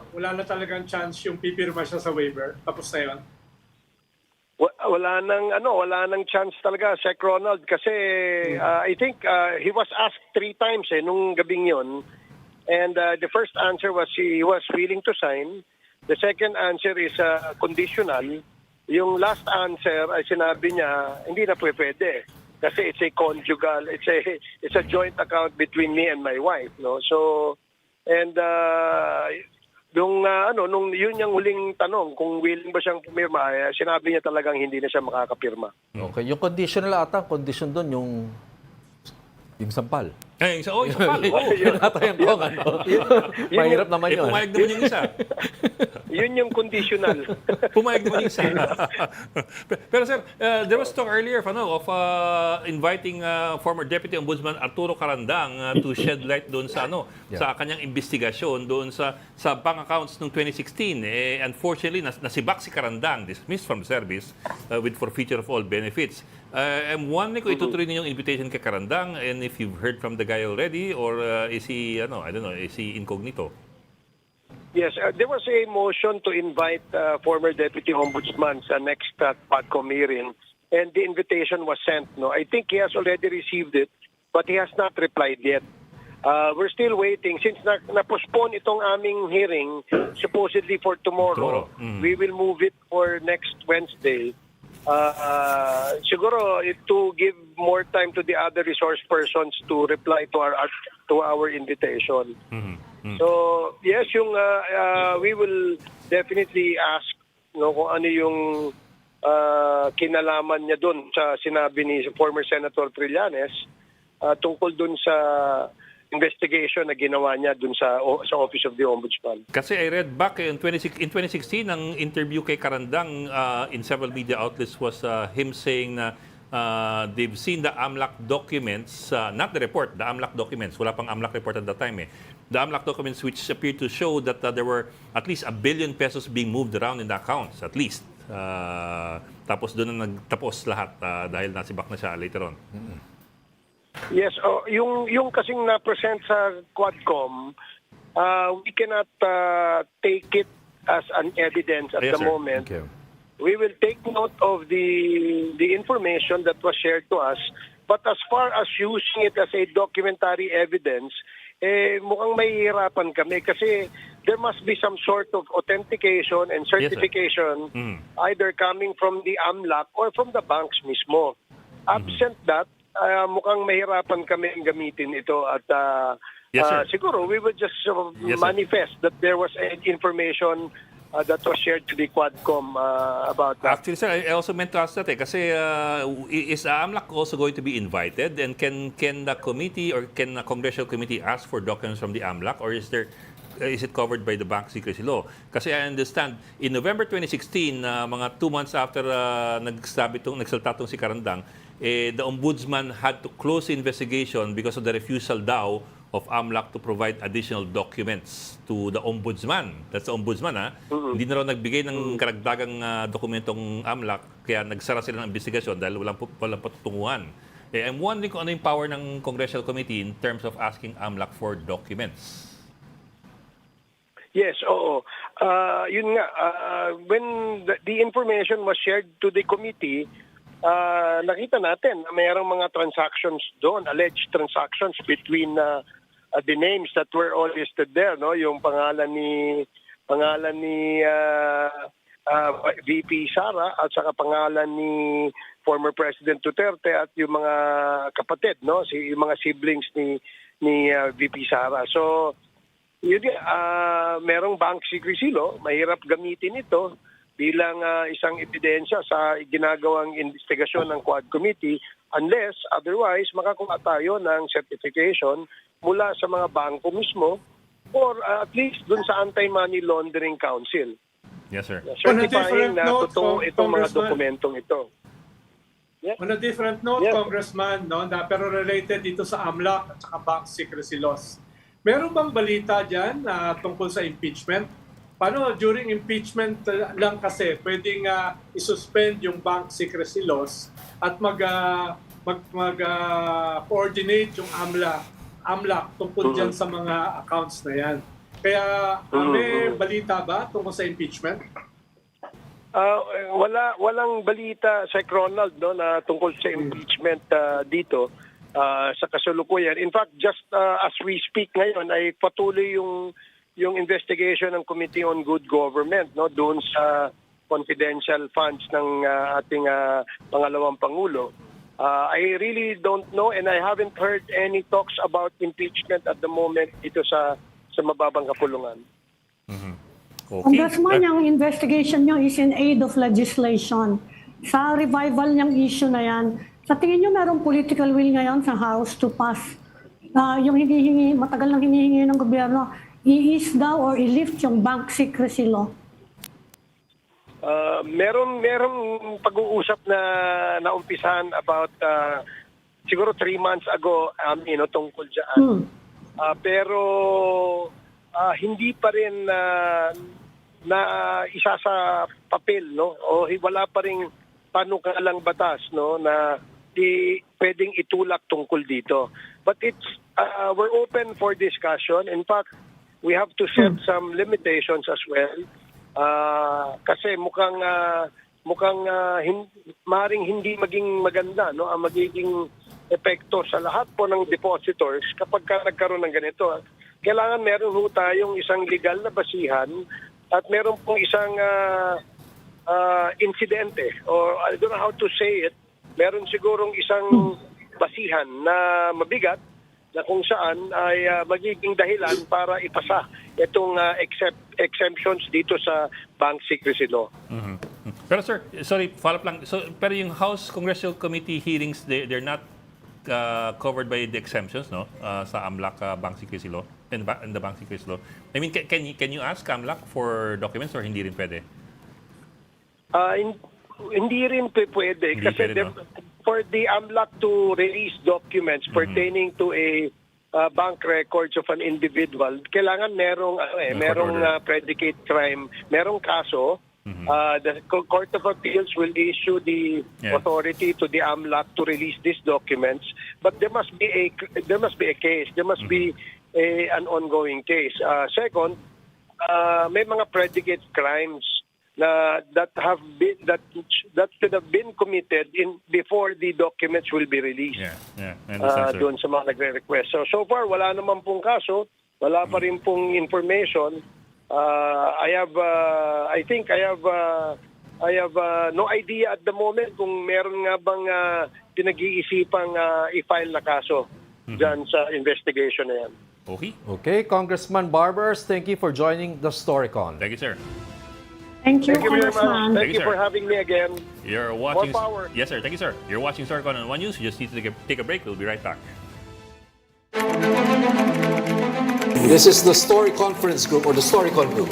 Speaker 3: wala na talagang chance yung pipirma siya sa waiver. Tapos na yun.
Speaker 5: Wala nang chance talaga, Sec Ronald, kasi I think he was asked 3 times nung gabing yon. And the first answer was he was willing to sign. The second answer is conditional. Yung last answer ay sinabi niya hindi na pwede kasi it's a conjugal, it's a joint account between me and my wife, So and nung yun yung huling tanong kung willing ba siyang pumirma, sinabi niya talagang hindi na siya makakapirma.
Speaker 2: Okay, yung conditional condition doon yung sampal.
Speaker 1: Yung sampal.
Speaker 2: Yun ata yung mahirap naman yun.
Speaker 1: Pumayag naman yung isa.
Speaker 5: Yun yung conditional.
Speaker 1: Pumayag naman yung isa. Pero sir, there was talk earlier of inviting former Deputy Ombudsman Arturo Carandang to shed light doon sa sa kanyang investigasyon doon sa bank accounts noong 2016. Unfortunately, nasibak si Carandang, dismissed from service with forfeiture of all benefits. I'm wondering kung itutuloy niyo yung invitation kay Carandang, and if you've heard from the guy already, or is he, I don't know, is he incognito?
Speaker 5: Yes, there was a motion to invite former Deputy Ombudsman sa next Quadcom hearing, and the invitation was sent. I think he has already received it, but he has not replied yet. We're still waiting. Since na-postpone itong aming hearing, supposedly for tomorrow, we will move it for next Wednesday. Siguro to give more time to the other resource persons to reply to our invitation. So yes, we will definitely ask kung ano yung kinalaman niya doon sa sinabi ni former Senator Trillanes tungkol doon sa investigation na ginawa niya dun sa Office of the Ombudsman.
Speaker 1: Kasi I read back in 2016, ang interview kay Carandang in several media outlets was him saying na they've seen the AMLAC documents, not the report, the AMLAC documents. Wala pang AMLAC report at that time. The AMLAC documents which appear to show that there were at least 1 billion pesos being moved around in the accounts, at least. Tapos doon na nagtapos lahat dahil nasibak na siya later on.
Speaker 5: Yes, yung kasing na-present sa Quadcom, we cannot take it as an evidence at the moment.
Speaker 2: Okay.
Speaker 5: We will take note of the information that was shared to us, but as far as using it as a documentary evidence, mukhang mahihirapan kami kasi there must be some sort of authentication and certification either coming from the AMLAC or from the banks mismo. Absent that, mukhang mahirapan kami gamitin ito at siguro we would just manifest that there was information that was shared to the Quadcom about that.
Speaker 1: Actually, sir, I also meant to ask that kasi is AMLAC also going to be invited, and can the committee or can the congressional committee ask for documents from the AMLAC, or is it covered by the bank secrecy law? Kasi I understand in November 2016, mga 2 months after nagsalta tong si Carandang, the ombudsman had to close the investigation because of the refusal daw of AMLAC to provide additional documents to the ombudsman. That's the ombudsman, Hindi na raw nagbigay ng karagdagang dokumentong AMLAC, kaya nagsara sila ng investigasyon dahil walang patutunguhan. I'm wondering kung ano yung power ng Congressional Committee in terms of asking AMLAC for documents.
Speaker 5: Yes, oo. Yun nga, when the information was shared to the committee, nakita natin na mayroong mga transactions doon, alleged transactions between the names that were all listed there, no? Yung pangalan ni VP Sara at saka pangalan ni former President Duterte at yung mga kapatid, no? Yung mga siblings ni VP Sara. So yun, merong bank secrecy law, mahirap gamitin ito bilang isang ebidensya sa ginagawang investigasyon ng Quad Committee unless otherwise makakuha tayo ng certification mula sa mga bangko mismo or at least dun sa Anti-Money Laundering Council.
Speaker 1: Yes, sir.
Speaker 5: Certifying na
Speaker 3: note,
Speaker 5: totoo itong mga
Speaker 3: Congressman.
Speaker 5: dokumentong ito. Yeah.
Speaker 3: On a different note,
Speaker 5: Yes.
Speaker 3: Congressman, no, pero related dito sa AMLAC at saka bank secrecy laws. Meron bang balita dyan tungkol sa impeachment? Paano during impeachment lang kasi pwedeng isuspend yung bank secrecy laws at coordinate yung AMLAC tungkol dyan sa mga accounts na yan. Kaya may balita ba tungkol sa impeachment?
Speaker 5: Walang balita sa Ronald, no, na tungkol sa impeachment dito sa kasalukuyan. In fact, just as we speak ngayon ay patuloy yung investigation ng Committee on Good Government, no, doon sa confidential funds ng ating pangalawang pangulo. I really don't know and I haven't heard any talks about impeachment at the moment dito sa mababang kapulungan.
Speaker 1: Okay.
Speaker 4: Congressman, yung investigation nyo is in aid of legislation. Sa revival niyang issue na yan, sa tingin nyo merong political will ngayon sa House to pass yung matagal nang hinihingi ng gobyerno, i-ease daw or i-lift yung bank secrecy law?
Speaker 5: Merong pag-uusap na naumpisahan about siguro 3 months ago tungkol diyan. Pero hindi pa rin na isa sa papel, no, o wala pa ring panukalang batas, no, na pwedeng itulak tungkol dito. But we're open for discussion. In fact, we have to set some limitations as well. Kasi mukhang maring hindi maging maganda, no, ang magiging epekto sa lahat po ng depositors kapag nagkaroon ng ganito. Kailangan meron ho tayong isang legal na basihan at meron pong isang insidente, or I don't know how to say it, meron sigurong isang basihan na mabigat na kung saan ay magiging dahilan para ipasa itong exemptions dito sa bank secrecy law.
Speaker 1: Pero sir, sorry, follow up lang. So, pero yung House Congressional Committee hearings, they're not covered by the exemptions, no? Sa AMLAC bank secrecy law, in the bank secrecy law. I mean, can you ask AMLAC for documents or hindi rin pwede?
Speaker 5: Hindi rin pwede
Speaker 1: Hindi
Speaker 5: kasi
Speaker 1: pwede, no?
Speaker 5: for the AMLAC to release documents pertaining to a bank records of an individual, kailangan merong predicate crime, merong kaso. The Court of Appeals will issue the authority to the AMLAC to release these documents, but there must be a case, there must be an ongoing case. Second, may mga predicate crimes that should have been committed before the documents will be released.
Speaker 1: I understand, sir.
Speaker 5: Doon sa mga nagre-request. So far wala naman pong kaso, wala pa rin pong information. I have no idea at the moment kung meron nga bang pinag-iisipang i-file na kaso dyan sa investigation na yan.
Speaker 2: Okay, Congressman Barbers, thank you for joining the Storycon.
Speaker 1: Thank you, sir.
Speaker 4: Thank you,
Speaker 5: Thank you very much.
Speaker 4: Congressman.
Speaker 5: Thank you
Speaker 1: sir.
Speaker 5: for having me again.
Speaker 1: You're watching.
Speaker 5: More power.
Speaker 1: Yes, sir. Thank you, sir. You're watching Storycon on One News. You just need to take a break. We'll be right back.
Speaker 2: This is the Story Conference Group or the Storycon Group.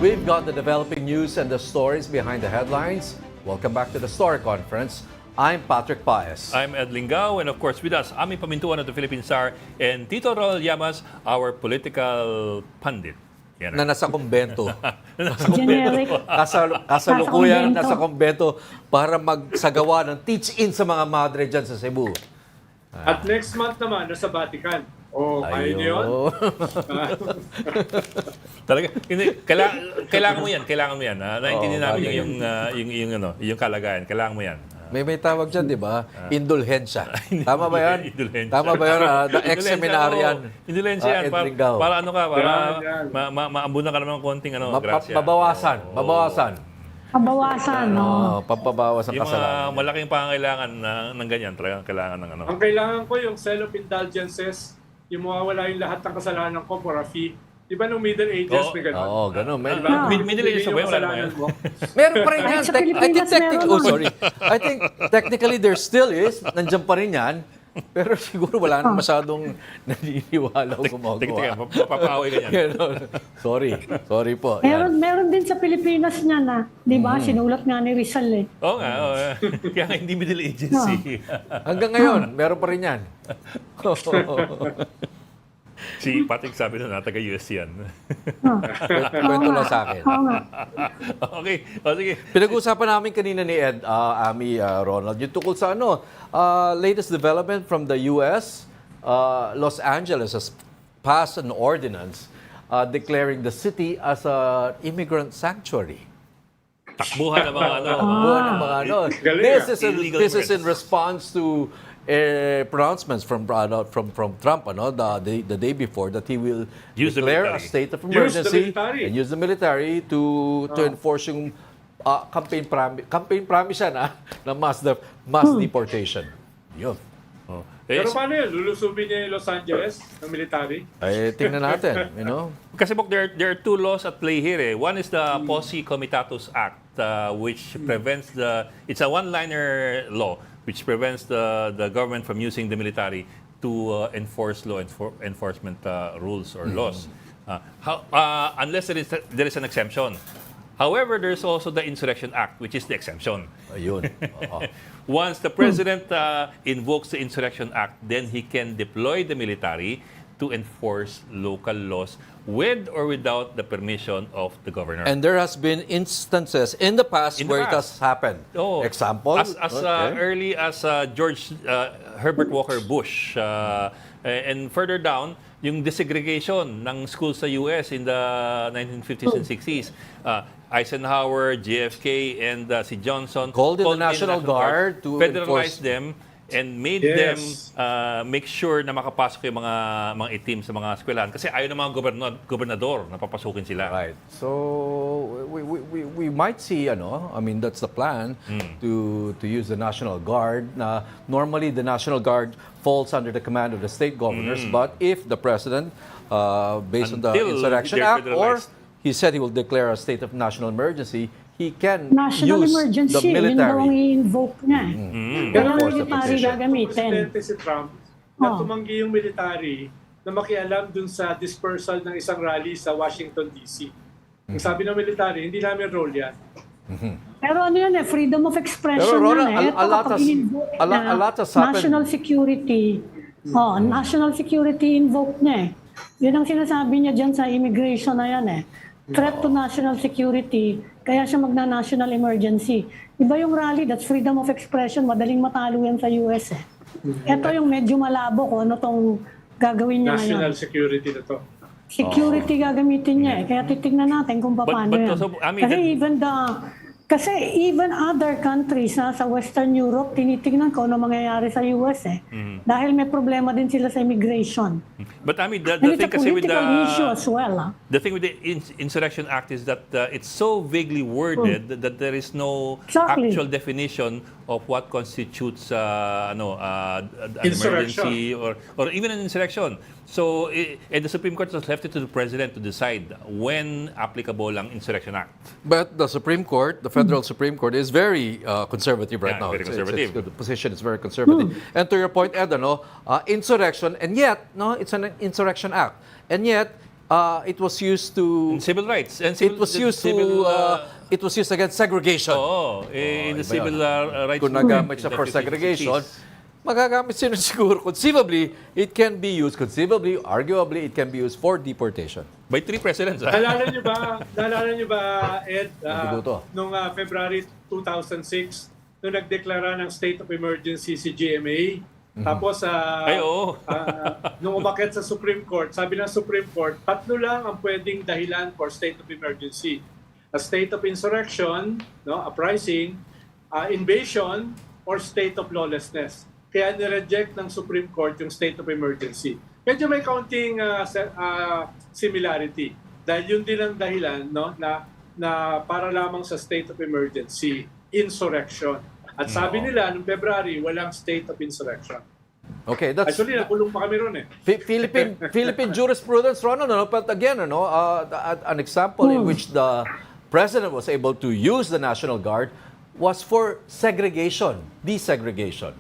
Speaker 2: We've got the developing news and the stories behind the headlines. Welcome back to the Story Conference. I'm Patrick Paez.
Speaker 1: I'm Ed Lingao, and of course with us, Ami Pamintuan of the Philippine Star, and Tito Ronald Llamas, our political pundit. Yan
Speaker 2: Na nasa kumbento.
Speaker 4: Generic.
Speaker 2: Kasalukuyan
Speaker 4: Nasa
Speaker 2: nasa kumbento para magsagawa ng teach-in sa mga madre dyan sa Cebu.
Speaker 3: At next month naman, nasa Vatican. Oh, kaya niyo yun?
Speaker 1: Talaga, hindi, kailangan mo yan, kailangan mo yan. Naintindihan namin yung kalagayan, kailangan mo yan.
Speaker 2: May tawag dyan, di ba? Indulhensya. Tama ba yan?
Speaker 1: Indulhensya.
Speaker 2: Tama ba yan? The ex-seminarian.
Speaker 1: Indulhensya yan.
Speaker 2: Ed Lingao.
Speaker 1: Para ano ka, para
Speaker 3: Yan.
Speaker 1: maambunan ka naman ng konting grasya.
Speaker 2: Mabawasan. Mabawasan.
Speaker 4: Kabawasan, no?
Speaker 2: Pampabawas ang
Speaker 1: Yung mga
Speaker 2: kasalanan.
Speaker 1: malaking pangangailangan ng ganyan, talagang kailangan ng ano.
Speaker 3: Ang kailangan ko yung self-indulgences, yung mawawala yung lahat ng kasalanan ko for a fee. Di ba nung Middle Ages may gano'n?
Speaker 2: Oo, ganun.
Speaker 3: Diba?
Speaker 1: Middle Ages ba yun? Wala naman yan.
Speaker 3: Kasalanan mo.
Speaker 2: Meron pa rin yan.
Speaker 4: Sa Pilipinas
Speaker 2: I think technically there still is. Nandiyan pa rin yan. Pero siguro wala na masyadong naniniwala o gumagawa.
Speaker 1: Mapapaway ka yan.
Speaker 2: Ganon. Sorry po.
Speaker 4: Meron din sa Pilipinas niya na, di ba? Sinulat nga ni Rizal eh.
Speaker 1: Oo nga. Kaya nga hindi Middle Ages eh.
Speaker 2: Hanggang ngayon, meron pa rin yan.
Speaker 1: Si Patrick sabi na taga-US yan.
Speaker 2: Kwento lang sa akin.
Speaker 4: Oo nga.
Speaker 1: Okay. O sige.
Speaker 2: Pinag-uusapan namin kanina ni Ed, Ami, Ronald, yung tungkol sa latest development from the US. Los Angeles has passed an ordinance declaring the city as an immigrant sanctuary.
Speaker 1: Takbuhan ng mga
Speaker 3: Galing,
Speaker 2: This is in response to pronouncements from Trump, the day before, that he will
Speaker 1: Use the
Speaker 2: declare a
Speaker 1: military.
Speaker 2: state of
Speaker 3: Use the
Speaker 2: emergency
Speaker 3: military.
Speaker 2: and use the military to enforce yung campaign promise yan na mass deportation. Yun.
Speaker 1: Oh.
Speaker 3: Pero paano yun? Lulusubin niya yung Los Angeles ng military?
Speaker 2: Ay, tingnan natin,
Speaker 1: Kasi po, there are two laws at play here. One is the Posse Comitatus Act, which prevents it's a one-liner law, which prevents the government from using the military to enforce law enforcement rules or laws. Unless there is an exemption. However, there's also the Insurrection Act, which is the exemption.
Speaker 2: Ayun.
Speaker 1: Once the president invokes the Insurrection Act, then he can deploy the military to enforce local laws with or without the permission of the governor.
Speaker 2: And there has been instances in the past
Speaker 1: In the
Speaker 2: where it
Speaker 1: past.
Speaker 2: has happened.
Speaker 1: Oh,
Speaker 2: Example?
Speaker 1: As early as George Herbert Walker Bush. And further down, yung desegregation ng schools sa US in the 1950s and 60s. Eisenhower, JFK, and si Johnson
Speaker 2: Called in the National Guard to
Speaker 1: federalize
Speaker 2: enforce-
Speaker 1: them and made
Speaker 3: Yes.
Speaker 1: them make sure na makapasok yung mga itim sa mga eskwelahan kasi ayaw ng mga gobernador na papasukin sila.
Speaker 2: Right. So we might see, that's the plan to use the National Guard. Normally the National Guard falls under the command of the state governors, but if the president, based on the
Speaker 1: Until
Speaker 2: Insurrection
Speaker 1: they're
Speaker 2: Act, or
Speaker 1: federalized.
Speaker 2: he said he will declare a state of national emergency, he can
Speaker 4: National
Speaker 2: use
Speaker 4: emergency,
Speaker 2: the
Speaker 4: yun daw ang
Speaker 2: military.
Speaker 4: i-invoke niya eh. Kaya ang
Speaker 2: Enforce the
Speaker 4: military
Speaker 2: position.
Speaker 4: gagamitin.
Speaker 3: Presidente si Trump na
Speaker 4: Oh.
Speaker 3: tumanggi yung military na makialam dun sa dispersal ng isang rally sa Washington, D.C. Ang sabi ng military, hindi namin role yan.
Speaker 4: Pero ano yan freedom of expression
Speaker 2: Pero, Rona,
Speaker 4: yan eh.
Speaker 2: a lot
Speaker 4: Ito,
Speaker 2: has-
Speaker 4: in-invoke
Speaker 2: a lot has happened.
Speaker 4: national security. National security invoke niya eh. Yun ang sinasabi niya dyan sa immigration na yan eh. Threat to national security, kaya siya magna-national emergency. Iba yung rally, that's freedom of expression, madaling matalo yan sa US eh. Ito yung medyo malabo kung ano tong gagawin niya
Speaker 3: National
Speaker 4: ngayon.
Speaker 3: security na to.
Speaker 4: Security gagamitin niya eh. Kaya titignan natin kung paano yan.
Speaker 1: also, I mean,
Speaker 4: Kasi even other countries sa Western Europe, tinitignan ko ano mangyayari sa US eh. Dahil may problema din sila sa immigration.
Speaker 1: But I mean, the
Speaker 4: And it's
Speaker 1: thing
Speaker 4: a
Speaker 1: kasi with
Speaker 4: political issue as well.
Speaker 1: the thing with the Insurrection Act is that it's so vaguely worded that there is no
Speaker 4: Exactly.
Speaker 1: actual definition of what constitutes an
Speaker 3: Insurrection.
Speaker 1: emergency or even an insurrection. So, and the Supreme Court has left it to the President to decide when applicable ang Insurrection Act.
Speaker 2: But the Supreme Court, the federal Supreme Court, is very conservative right
Speaker 1: Yeah,
Speaker 2: now.
Speaker 1: very conservative.
Speaker 2: The position is very conservative. And to your point, Ed, insurrection, and yet, it's an insurrection act. And yet, it was used to...
Speaker 1: Civil rights. And
Speaker 2: It was used
Speaker 1: civil,
Speaker 2: to... It was used against segregation.
Speaker 1: in the
Speaker 2: iba
Speaker 1: civil rights
Speaker 2: Kung
Speaker 1: movement
Speaker 2: nagamit
Speaker 1: in
Speaker 2: siya
Speaker 1: the
Speaker 2: for
Speaker 1: 50s,
Speaker 2: segregation,
Speaker 1: 60s.
Speaker 2: magagamit siya siguro. Conceivably, it can be used. Conceivably, arguably, it can be used for deportation.
Speaker 1: By 3 presidents.
Speaker 3: Naalala niyo ba, Ed,
Speaker 2: Naguguto.
Speaker 3: noong February 2006, nung nagdeklara ng state of emergency si GMA, tapos
Speaker 1: Ay, oo.
Speaker 3: nung umakyat sa Supreme Court, sabi ng Supreme Court, 3 lang ang pwedeng dahilan for state of emergency. A state of insurrection, uprising, invasion, or state of lawlessness. Kaya nireject ng Supreme Court yung state of emergency. Medyo may kaunting similarity. Dahil yun din ang dahilan na para lamang sa state of emergency, insurrection. At sabi nila, noong February, walang state of insurrection.
Speaker 2: Okay, that's...
Speaker 3: Actually, nakulong pa kami ron eh.
Speaker 2: Philippine jurisprudence, Ronald, but again, an example in which the president was able to use the National Guard was for segregation, desegregation.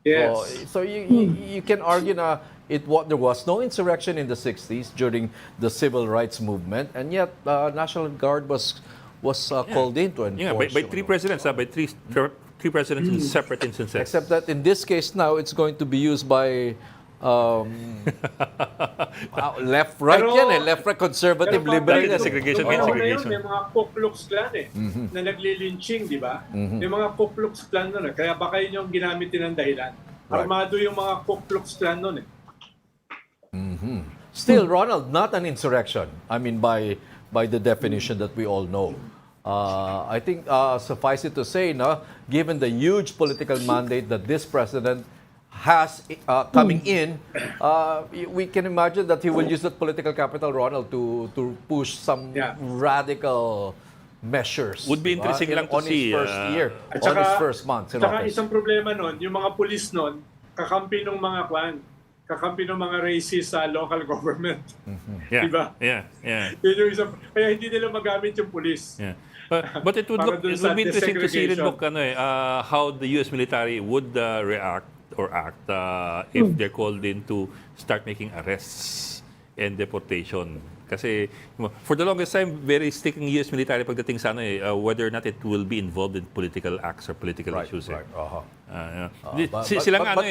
Speaker 3: Yes.
Speaker 2: So you can argue na there was no insurrection in the 60s during the civil rights movement, and yet National Guard was called in to enforce.
Speaker 1: By 3 presidents, by three presidents in separate instances.
Speaker 2: Except that in this case now, it's going to be used by left-right
Speaker 3: Pero-
Speaker 2: yan eh. Left-right, conservative, liberal.
Speaker 1: Dahil
Speaker 2: yan eh.
Speaker 1: segregation,
Speaker 3: Nung panahon na yun,
Speaker 1: segregation.
Speaker 3: may mga Ku Klux Klan na nagli-lynching, di ba? May mga Ku Klux Klan nun. Kaya baka yun yung ginamitin ng dahilan.
Speaker 2: Right.
Speaker 3: Armado yung mga Ku Klux Klan nun eh.
Speaker 2: Still, Ronald, not an insurrection. I mean, by the definition that we all know. I think suffice it to say, given the huge political mandate that this president has coming in, we can imagine that he will use that political capital, Ronald, to push some radical measures.
Speaker 1: Would be interesting lang to
Speaker 2: on
Speaker 1: see,
Speaker 2: his first year,
Speaker 3: At
Speaker 2: on
Speaker 3: saka-
Speaker 2: his first month in
Speaker 3: Saka
Speaker 2: office.
Speaker 3: isang problema nun, yung mga pulis nun, kakampi ng mga kakampi ng mga racist sa local government.
Speaker 1: Yeah.
Speaker 3: Diba?
Speaker 1: Yeah.
Speaker 3: Yun yung isang, kaya hindi nila magamit yung pulis.
Speaker 1: Yeah. But it would
Speaker 3: Para dun sa
Speaker 1: be interesting to see rin,
Speaker 3: desegregation.
Speaker 1: how the U.S. military would react or act if they're called in to start making arrests and deportation. Kasi for the longest time, very sticking U.S. military pagdating sa whether or not it will be involved in political acts or political issues.
Speaker 2: Right.
Speaker 1: But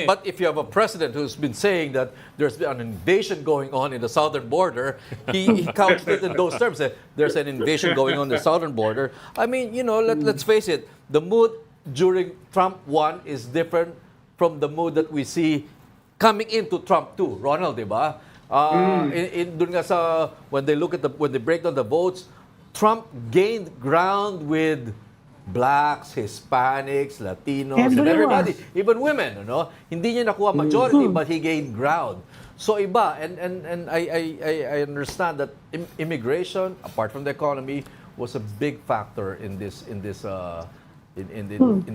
Speaker 2: But if you have a president who's been saying that there's been an invasion going on in the southern border, he couched it in those terms. There's an invasion going on in the southern border. I mean, let's face it, the mood during Trump 1 is different from the mood that we see coming into Trump 2. Ronald, di ba? Dun nga sa, when they break down the votes, Trump gained ground with blacks, Hispanics, Latinos, and
Speaker 4: Everyone.
Speaker 2: everybody, even women, Hindi niya nakuha majority, but he gained ground. So iba, and I understand that immigration, apart from the economy, was a big factor in the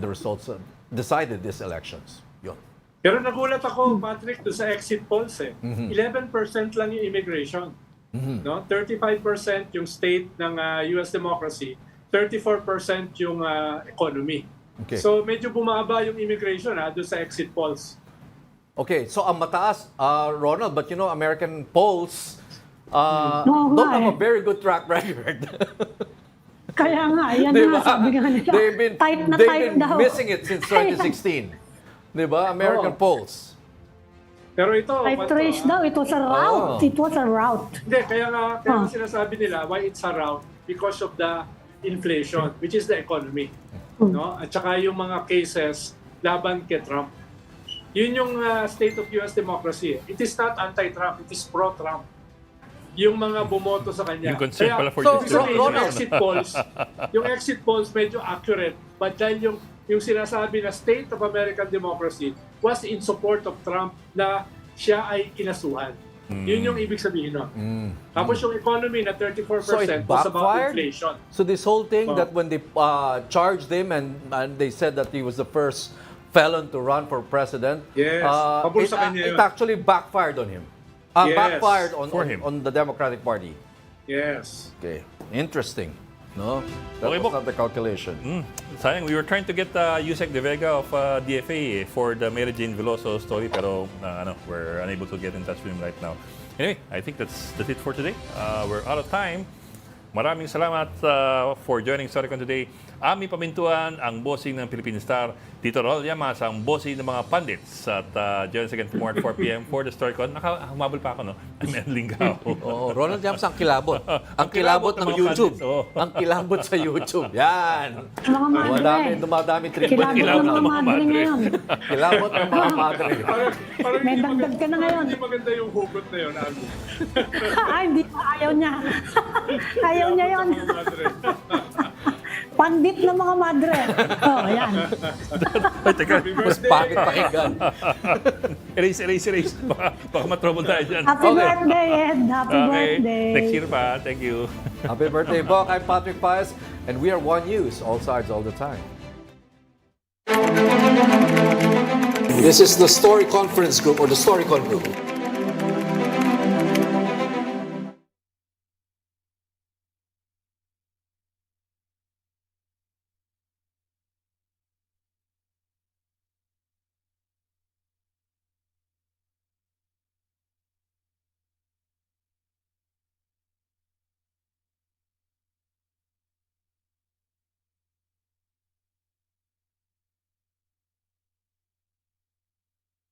Speaker 2: results decided these elections. Yun.
Speaker 3: Pero nagulat ako, Patrick, doon sa exit polls 11% lang yung immigration. 35% yung state ng US democracy, 34% yung economy.
Speaker 2: Okay.
Speaker 3: So medyo bumaba yung immigration doon sa exit polls.
Speaker 2: Okay, so ang mataas, Ronald, but American polls
Speaker 4: Oo
Speaker 2: don't
Speaker 4: nga
Speaker 2: have a
Speaker 4: eh.
Speaker 2: very good track record.
Speaker 4: Kaya nga, yan
Speaker 2: Diba?
Speaker 4: nga, sabi nga nila.
Speaker 2: They've been
Speaker 4: Type daw.
Speaker 2: missing it since 2016. Diba? American
Speaker 3: Oo.
Speaker 2: polls.
Speaker 3: Pero ito,
Speaker 4: Type trace daw, it was a route. It was a route.
Speaker 3: Hindi, kaya nga sinasabi nila why it's a rout because of the inflation, which is the economy. At saka yung mga cases laban kay Trump. Yun yung state of US democracy. It is not anti-Trump, it is pro-Trump. Yung mga bumoto sa kanya.
Speaker 1: Yung concern pala for
Speaker 3: so,
Speaker 1: this.
Speaker 3: yung exit polls medyo accurate, but dahil yung sinasabi na state of American democracy was in support of Trump na siya ay kinasuhan. Yun yung ibig sabihin nun. Tapos yung economy na 34%
Speaker 2: So it
Speaker 3: was about
Speaker 2: backfired?
Speaker 3: inflation.
Speaker 2: So this whole thing that when they charged him and they said that he was the first felon to run for president,
Speaker 3: Yes. Pabor sa kanya
Speaker 2: it
Speaker 3: yun.
Speaker 2: actually backfired on him.
Speaker 3: Yes.
Speaker 2: Backfired
Speaker 1: For him.
Speaker 2: on the Democratic Party.
Speaker 3: Yes.
Speaker 2: Okay, interesting. No, that
Speaker 1: Okay,
Speaker 2: was
Speaker 1: Bok.
Speaker 2: not the calculation.
Speaker 1: Sayang, we were trying to get Yusek De Vega of DFA for the Mary Jane Veloso story, pero we're unable to get in touch with him right now. Anyway, I think that's it for today. We're out of time. Maraming salamat for joining Storycon today. Ami Pamintuan, ang bossing ng Philippine Star. Tito Rol Llamas, ang bossing ng mga pundits. At join us again tomorrow at 4 p.m. for the Storycon. Humabol pa ako, no? I'm Lingao.
Speaker 2: Oo, Ronald Llamas ang kilabot. Ang kilabot ng YouTube. Ang kilabot sa YouTube. Yan.
Speaker 4: Mga madre.
Speaker 2: Dumadami
Speaker 4: Kilabot ng mga madre ngayon.
Speaker 2: Kilabot ng mga madre.
Speaker 3: Parang
Speaker 4: May dagdag ka na ngayon.
Speaker 3: Hindi maganda yung hugot na yun, Aldo.
Speaker 4: Ay, hindi. Ayaw niya. Ayaw niya yon. Pandit na mga madre. Oh, yan.
Speaker 1: Ay, teka.
Speaker 2: Mas pangit pakinggan.
Speaker 1: Erase. Baka matrouble tayo dyan.
Speaker 4: Happy
Speaker 2: Okay.
Speaker 4: birthday, Ed. Happy birthday.
Speaker 1: Next year pa. Thank you.
Speaker 2: Happy birthday, Bok. I'm Patrick Paez, and we are One News, all sides, all the time. This is the Story Conference Group, or the Storycon Group.